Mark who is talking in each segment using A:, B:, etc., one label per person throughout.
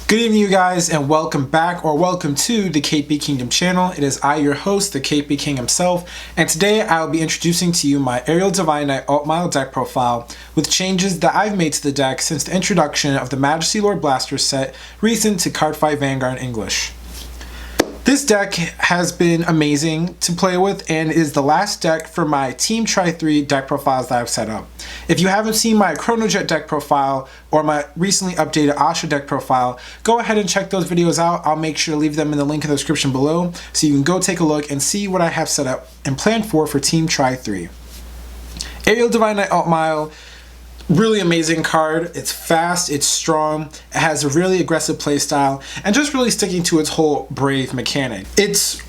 A: Good evening, you guys, and welcome back, or welcome to the KP Kingdom channel. It is I, your host, the KP King himself, and today I'll be introducing to you my Aerial Divine Knight Altmile deck profile with changes that I've made to the deck since the introduction of the Majesty Lord Blaster set recent to Cardfight Vanguard in English. This deck has been amazing to play with and is the last deck for my Team Try 3 deck profiles that I've set up. If you haven't seen my Chronojet deck profile or my recently updated Asha deck profile, go ahead and check those videos out. I'll make sure to leave them in the link in the description below so you can go take a look and see what I have set up and planned for Team Try 3. Aerial Divine Knight Altmile. Really amazing card. It's fast, it's strong, it has a really aggressive playstyle, and just really sticking to its whole brave mechanic. It's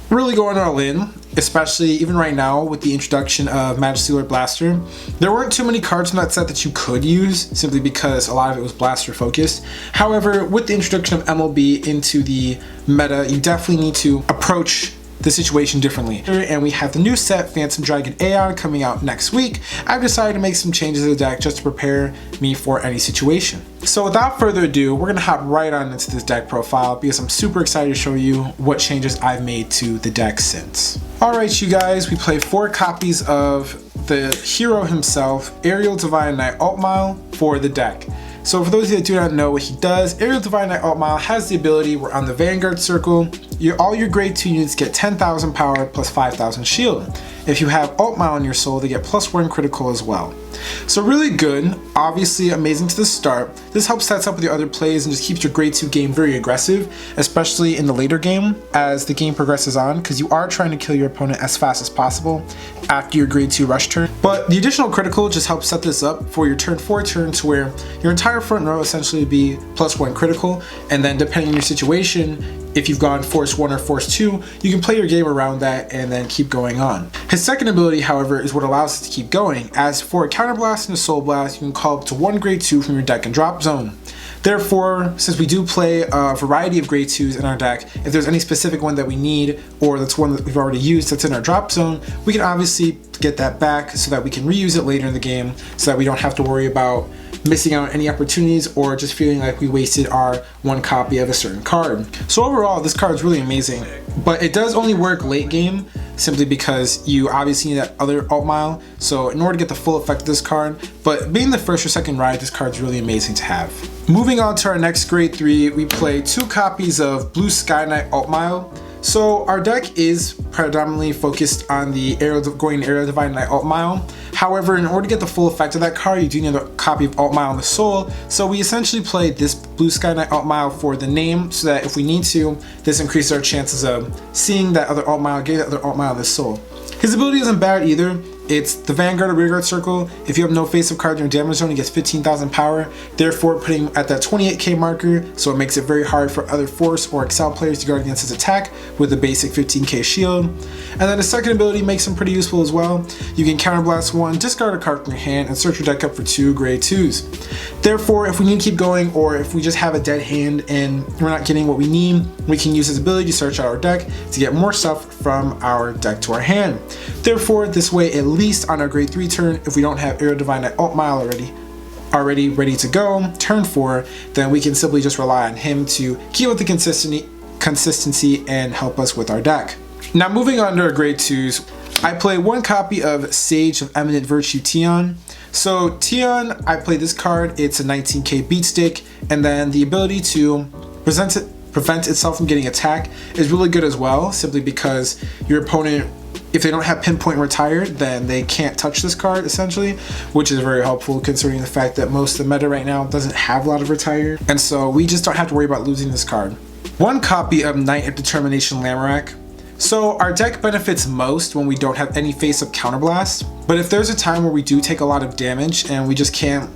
A: really going all in, especially even right now with the introduction of Majesty Lord Blaster. There weren't too many cards from that set that you could use, simply because a lot of it was Blaster focused. However, with the introduction of MLB into the meta, you definitely need to approach the situation differently. And we have the new set Phantom Dragon Aeon coming out next week. I've decided to make some changes to the deck just to prepare me for any situation. So without further ado, we're gonna hop right on into this deck profile because I'm super excited to show you what changes I've made to the deck since. Alright, you guys, we play 4 copies of the hero himself, Aerial Divine Knight Altmile, for the deck. So for those of you that do not know what he does, Aerial Divine Knight Altmile has the ability where on the Vanguard circle, all your grade 2 units get 10,000 power plus 5,000 shield. If you have Altmile in your soul, they get +1 critical as well. So really good, obviously amazing to the start. This helps sets up with your other plays and just keeps your grade 2 game very aggressive, especially in the later game as the game progresses on, because you are trying to kill your opponent as fast as possible after your grade 2 rush turn. But the additional critical just helps set this up for your turn 4 turn to where your entire front row essentially would be +1 critical, and then depending on your situation, if you've gone Force 1 or Force 2, you can play your game around that and then keep going on. His second ability, however, is what allows us to keep going, as for a Counterblast and a Soul Blast, you can call up to 1 grade 2 from your deck and drop zone. Therefore, since we do play a variety of grade 2s in our deck, if there's any specific one that we need, or that's one that we've already used that's in our drop zone, we can obviously get that back so that we can reuse it later in the game so that we don't have to worry about missing out on any opportunities or just feeling like we wasted our 1 copy of a certain card. So overall, this card is really amazing, but it does only work late game simply because you obviously need that other Altmile. So in order to get the full effect of this card, but being the first or second ride, this card is really amazing to have. Moving on to our next grade 3, we play 2 copies of Blue Sky Knight Altmile. So our deck is predominantly focused on the Aerial Divine Knight Altmile. However, in order to get the full effect of that card, you do need a copy of Altmile in the soul. So we essentially play this Blue Sky Knight Altmile for the name, so that if we need to, this increases our chances of seeing that other Altmile, getting that other Altmile in the soul. His ability isn't bad either. It's the Vanguard or Rearguard circle. If you have no face-up card in your damage zone, he gets 15,000 power, therefore putting him at that 28k marker, so it makes it very hard for other Force or Excel players to guard against his attack with a basic 15k shield. And then his second ability makes him pretty useful as well. You can Counterblast 1, discard a card from your hand, and search your deck up for 2 grade 2s. Therefore, if we need to keep going, or if we just have a dead hand and we're not getting what we need, we can use his ability to search out our deck to get more stuff from our deck to our hand. Therefore, this way, at least on our grade 3 turn, if we don't have Aerial Divine Knight Altmile already ready to go, turn 4, then we can simply just rely on him to keep with the consistency and help us with our deck. Now moving on to our grade 2s, I play 1 copy of Sage of Eminent Virtue Tion. So Tion, I play this card, it's a 19k beat stick, and then the ability to prevent itself from getting attacked is really good as well, simply because your opponent, if they don't have pinpoint retired, then they can't touch this card essentially, which is very helpful considering the fact that most of the meta right now doesn't have a lot of retired, and so we just don't have to worry about losing this card. 1 copy of Knight of Determination Lamorak. So our deck benefits most when we don't have any face-up counterblast, but if there's a time where we do take a lot of damage and we just can't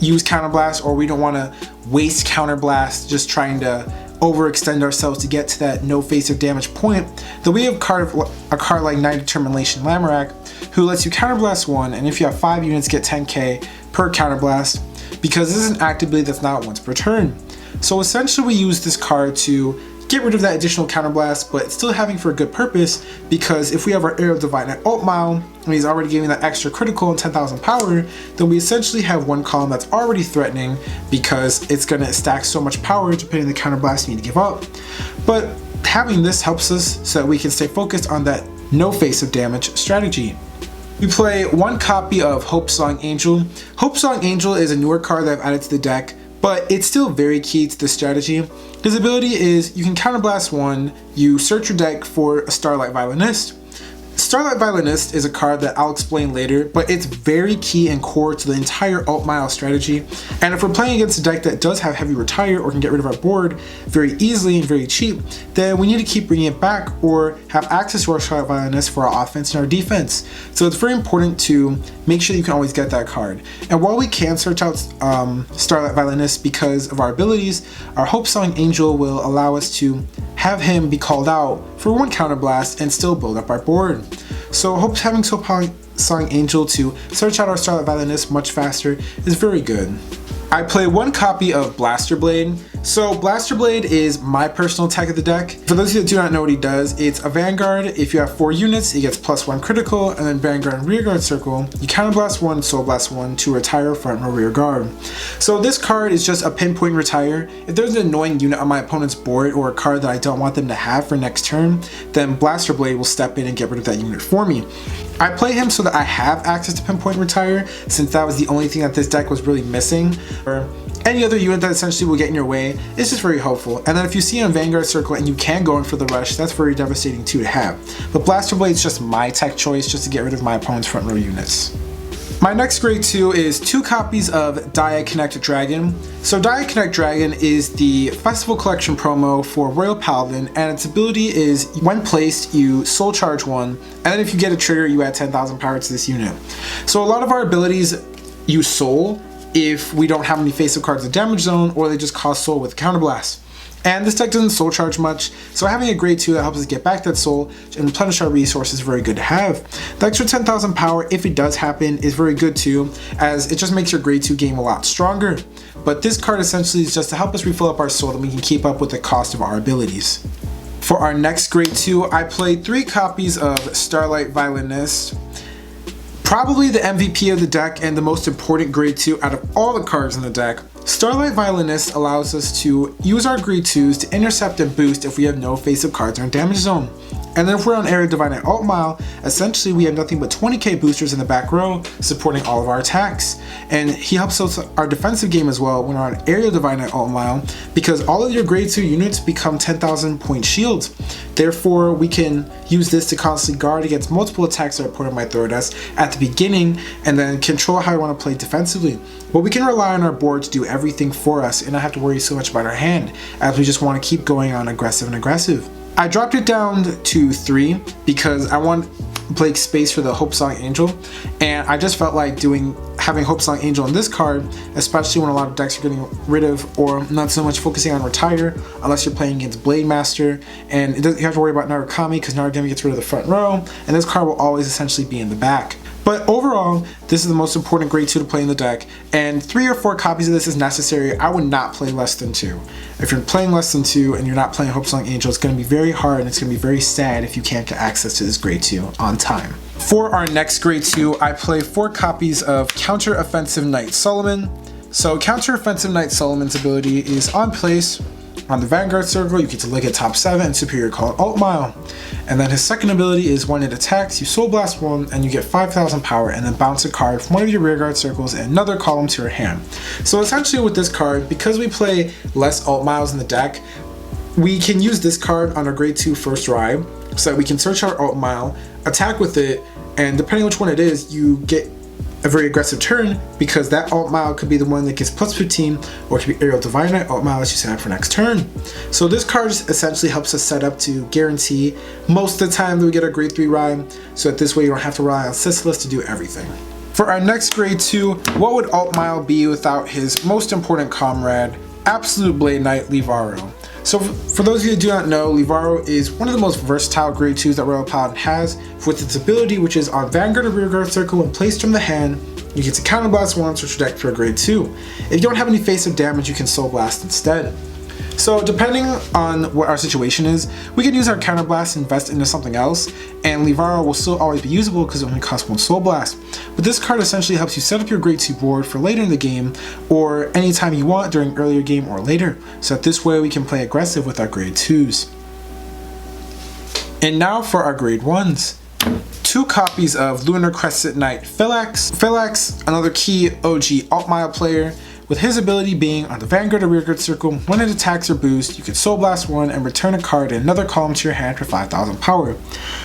A: use counterblast, or we don't want to waste counterblast just trying to overextend ourselves to get to that no face-up damage point, then we have a card like Knight of Determination Lamorak, who lets you counterblast 1, and if you have 5 units, get 10k per counterblast, because this is an active ability that's not once per turn. So essentially we use this card to get rid of that additional counterblast, but still having for a good purpose, because if we have our Aerial Divine at Altmile, and he's already giving that extra critical and 10,000 power, then we essentially have one column that's already threatening because it's going to stack so much power depending on the counterblast you need to give up. But having this helps us so that we can stay focused on that no face of damage strategy. We play one copy of Hope Song Angel. Hope Song Angel is a newer card that I've added to the deck, but it's still very key to the strategy. His ability is you can counterblast one, you search your deck for a Starlight Violinist. Starlight Violinist is a card that I'll explain later, but it's very key and core to the entire Altmile strategy. And if we're playing against a deck that does have heavy retire or can get rid of our board very easily and very cheap, then we need to keep bringing it back or have access to our Starlight Violinist for our offense and our defense. So it's very important to make sure that you can always get that card. And while we can search out Starlight Violinist because of our abilities, our Hope Song Angel will allow us to have him be called out for one counterblast and still build up our board. So Hope having Hope Song Angel to search out our Starlight Violinist much faster is very good. I play one copy of Blaster Blade. So Blaster Blade is my personal tech of the deck. For those of you that do not know what he does, it's a Vanguard. If you have 4 units, he gets +1 critical, and then Vanguard and Rear Guard Circle. You counterblast 1, Soul Blast 1 to retire front row rear guard. So this card is just a pinpoint retire. If there's an annoying unit on my opponent's board or a card that I don't want them to have for next turn, then Blaster Blade will step in and get rid of that unit for me. I play him so that I have access to pinpoint retire, since that was the only thing that this deck was really missing. Or any other unit that essentially will get in your way, it's just very helpful. And then if you see on Vanguard Circle and you can go in for the rush, that's very devastating too to have. But Blaster Blade is just my tech choice just to get rid of my opponent's front row units. My next grade 2 is 2 copies of Diaconnect Dragon. So Diaconnect Dragon is the Festival Collection promo for Royal Paladin, and its ability is when placed, you soul charge 1, and then if you get a trigger, you add 10,000 power to this unit. So a lot of our abilities use soul if we don't have any face-up cards in damage zone, or they just cost soul with counterblast. And this deck doesn't soul charge much, so having a grade 2 that helps us get back that soul and replenish our resources is very good to have. The extra 10,000 power, if it does happen, is very good too, as it just makes your grade 2 game a lot stronger. But this card essentially is just to help us refill up our soul so we can keep up with the cost of our abilities. For our next grade 2, I played 3 copies of Starlight Violinist. Probably the MVP of the deck and the most important grade 2 out of all the cards in the deck. Starlight Violinist allows us to use our grade 2s to intercept and boost if we have no face-up cards in our damage zone. And then if we're on Aerial Divine at Altmile, essentially we have nothing but 20k boosters in the back row supporting all of our attacks. And he helps us our defensive game as well when we're on Aerial Divine at Altmile, because all of your grade 2 units become 10,000 point shields. Therefore, we can use this to constantly guard against multiple attacks our opponent might throw at us at the beginning, and then control how we want to play defensively. But we can rely on our board to do everything for us and not have to worry so much about our hand, as we just want to keep going on aggressive and aggressive. I dropped it down to 3 because I want Blake's space for the Hope Song Angel, and I just felt like having Hope Song Angel in this card, especially when a lot of decks are getting rid of or not so much focusing on retire unless you're playing against Blade Master, and you have to worry about Narukami because Narukami gets rid of the front row, and this card will always essentially be in the back. But overall, this is the most important grade 2 to play in the deck, and 3 or 4 copies of this is necessary. I would not play less than 2. If you're playing less than 2 and you're not playing Hope Song Angel, it's going to be very hard and it's going to be very sad if you can't get access to this grade 2 on time. For our next grade 2, I play 4 copies of Counter Offensive Knight Solomon. So Counter Offensive Knight Solomon's ability is on place. On the Vanguard Circle, you get to look at top 7 and Superior Call Altmile. And then his second ability is when it attacks, you Soul Blast 1 and you get 5,000 power and then bounce a card from one of your rear guard circles and another column to your hand. So essentially with this card, because we play less Altmiles in the deck, we can use this card on our grade 2 first ride so that we can search our Altmile, attack with it, and depending on which one it is, you get a very aggressive turn, because that Altmile could be the one that gets +15, or it could be Aerial Divine at Altmile that you set up for next turn. So this card essentially helps us set up to guarantee most of the time that we get a grade 3 ride, so that this way you don't have to rely on Sisulus to do everything. For our next grade 2, what would Altmile be without his most important comrade, Absolute Blade Knight Levaro? So for those of you who do not know, Levaro is one of the most versatile grade 2s that Royal Paladin has, with its ability which is on Vanguard or Rear Guard Circle when placed from the hand, you get to counterblast 1 search your deck for a grade 2. If you don't have any face-up damage, you can Soul Blast instead. So depending on what our situation is, we can use our counterblast to invest into something else, and Levaro will still always be usable because it only costs 1 soul blast. But this card essentially helps you set up your grade 2 board for later in the game, or anytime you want during earlier game or later, so that this way we can play aggressive with our grade 2s. And now for our grade 1s. 2 copies of Lunar Crested Knight Philax. Philax, another key OG Altmile player, with his ability being on the Vanguard or Rearguard circle, when it attacks or boosts, you can Soul Blast 1 and return a card in another column to your hand for 5,000 power.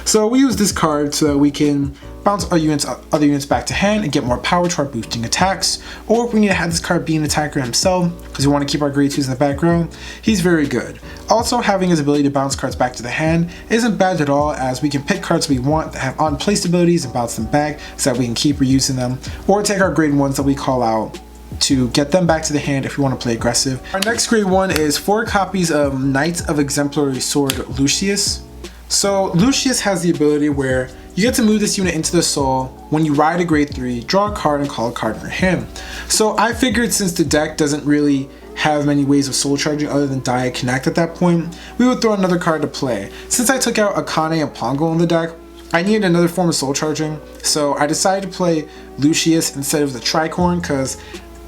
A: So we use this card so that we can bounce other units back to hand and get more power to our boosting attacks, or if we need to have this card be an attacker himself, because we want to keep our grade 2s in the background, he's very good. Also, having his ability to bounce cards back to the hand isn't bad at all, as we can pick cards we want that have unplaced abilities and bounce them back so that we can keep reusing them, or take our grade 1s that we call out to get them back to the hand if we want to play aggressive. Our next grade 1 is 4 copies of Knight of Exemplary Sword Lucius. So Lucius has the ability where you get to move this unit into the soul. When you ride a grade 3, draw a card and call a card in your hand. So I figured since the deck doesn't really have many ways of soul charging other than die and connect at that point, we would throw another card to play. Since I took out Akane and Pongo in the deck, I needed another form of soul charging, so I decided to play Lucius instead of the Tricorn, because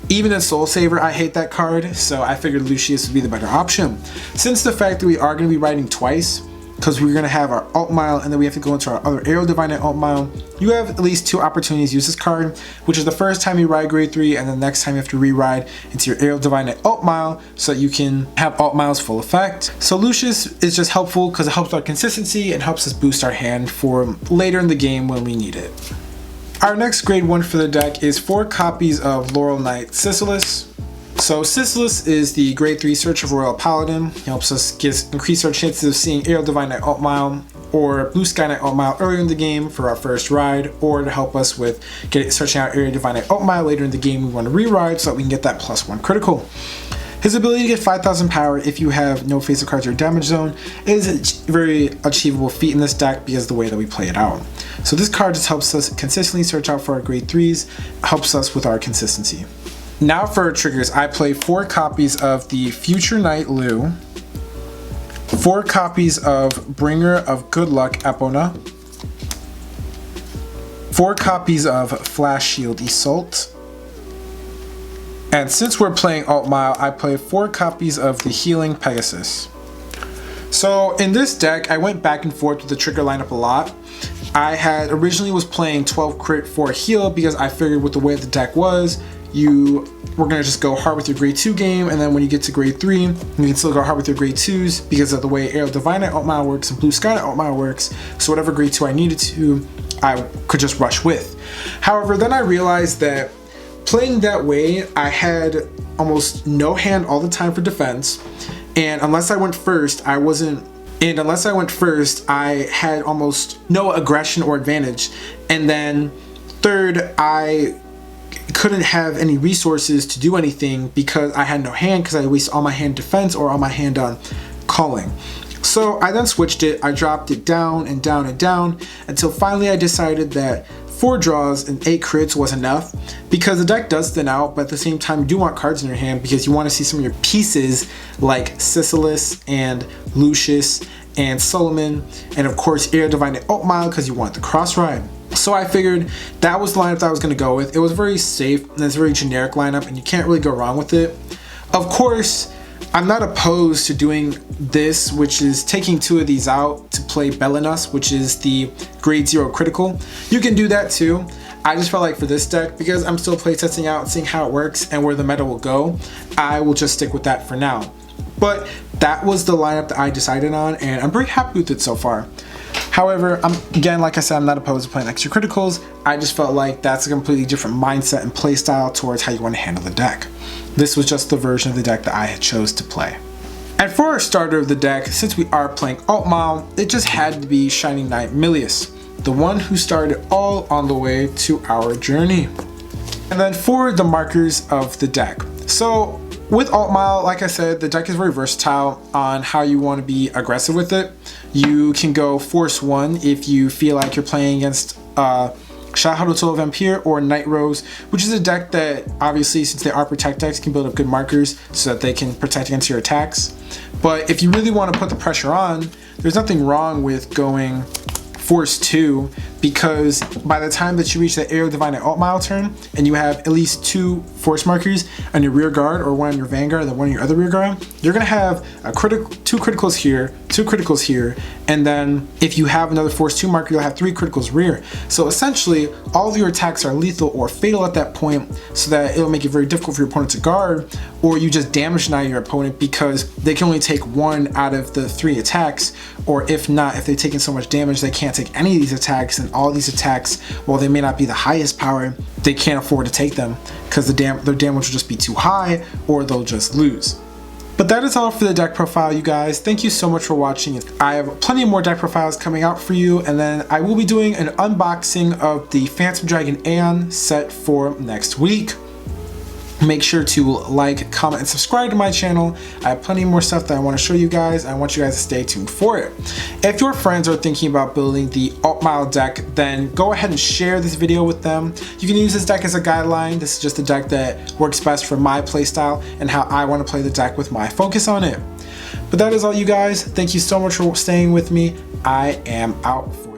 A: even in Soul Saver, I hate that card, so I figured Lucius would be the better option. Since the fact that we are going to be riding twice, because we're going to have our Altmile and then we have to go into our other Aerial Diviner Altmile, you have at least 2 opportunities to use this card, which is the first time you ride grade 3 and the next time you have to re-ride into your Aerial Diviner Altmile so that you can have Altmile's full effect. So Lucius is just helpful because it helps our consistency and helps us boost our hand for later in the game when we need it. Our next grade 1 for the deck is 4 copies of Laurel Knight Sisulus. So Sisulus is the grade 3 Search of Royal Paladin. He helps us increase our chances of seeing Aerial Divine Knight Altmile or Blue Sky Knight Altmile earlier in the game for our first ride, or to help us with searching out Aerial Divine Knight Altmile later in the game we want to re-ride so that we can get that +1 critical. His ability to get 5,000 power if you have no face of cards or damage zone is a very achievable feat in this deck because of the way that we play it out. So this card just helps us consistently search out for our grade 3s, helps us with our consistency. Now for our triggers, I play 4 copies of the Future Knight Lu, 4 copies of Bringer of Good Luck Epona, 4 copies of Flash Shield Iseult, and since we're playing Altmile, I play 4 copies of the Healing Pegasus. So in this deck, I went back and forth with the trigger lineup a lot. I had originally was playing 12 crit for heal because I figured with the way the deck was, you were going to just go hard with your grade 2 game, and then when you get to grade 3, you can still go hard with your grade 2s because of the way Aerial Divine Knight Altmile works and Blue Sky Knight Altmile works. So whatever grade 2 I needed to, I could just rush with. However, then I realized that playing that way, I had almost no hand all the time for defense, and unless I went first, I had almost no aggression or advantage. And then third, I couldn't have any resources to do anything because I had no hand, because I wasted all my hand defense or all my hand on calling. So I then switched it. I dropped it down and down and down until finally I decided that 4 draws and 8 crits was enough, because the deck does thin out, but at the same time you do want cards in your hand because you want to see some of your pieces like Sisulus and Lucius and Solomon, and of course Aerial Divine Knight Altmile because you want the cross ride. So I figured that was the lineup that I was going to go with. It was very safe and it's a very generic lineup and you can't really go wrong with it. Of course, I'm not opposed to doing this, which is taking 2 of these out to play Belenus, which is the grade 0 critical. You can do that too. I just felt like for this deck, because I'm still playtesting out and seeing how it works and where the meta will go, I will just stick with that for now. But that was the lineup that I decided on, and I'm pretty happy with it so far. However, again, like I said, I'm not opposed to playing extra criticals. I just felt like that's a completely different mindset and play style towards how you want to handle the deck. This was just the version of the deck that I had chose to play. And for our starter of the deck, since we are playing Altmile, it just had to be Shining Knight Milius, the one who started all on the way to our journey. And then for the markers of the deck. So with Altmile, like I said, the deck is very versatile on how you want to be aggressive with it. You can go Force 1 if you feel like you're playing against Shadow Toll Vampire, or Night Rose, which is a deck that obviously, since they are protect decks, can build up good markers so that they can protect against your attacks. But if you really want to put the pressure on, there's nothing wrong with going Force 2, because by the time that you reach the Aerial Divine Altmile turn and you have at least 2 force markers on your rear guard, or one on your vanguard and then one on your other rear guard, you're gonna have two criticals here, 2 criticals here, and then if you have another Force 2 marker, you'll have 3 criticals rear. So essentially, all of your attacks are lethal or fatal at that point, so that it'll make it very difficult for your opponent to guard, or you just damage deny your opponent because they can only take 1 out of the 3 attacks, or if not, if they've taken so much damage they can't take any of these attacks, and all these attacks, while they may not be the highest power, they can't afford to take them because their damage will just be too high, or they'll just lose. But that is all for the deck profile, you guys. Thank you so much for watching. I have plenty more deck profiles coming out for you, and then I will be doing an unboxing of the Phantom Dragon Aeon set for next week. Make sure to like, comment, and subscribe to my channel. I have plenty more stuff that I want to show you guys. I want you guys to stay tuned for it. If your friends are thinking about building the Altmile deck, then go ahead and share this video with them. You can use this deck as a guideline. This is just a deck that works best for my playstyle and how I want to play the deck with my focus on it. But that is all, you guys. Thank you so much for staying with me. I am out.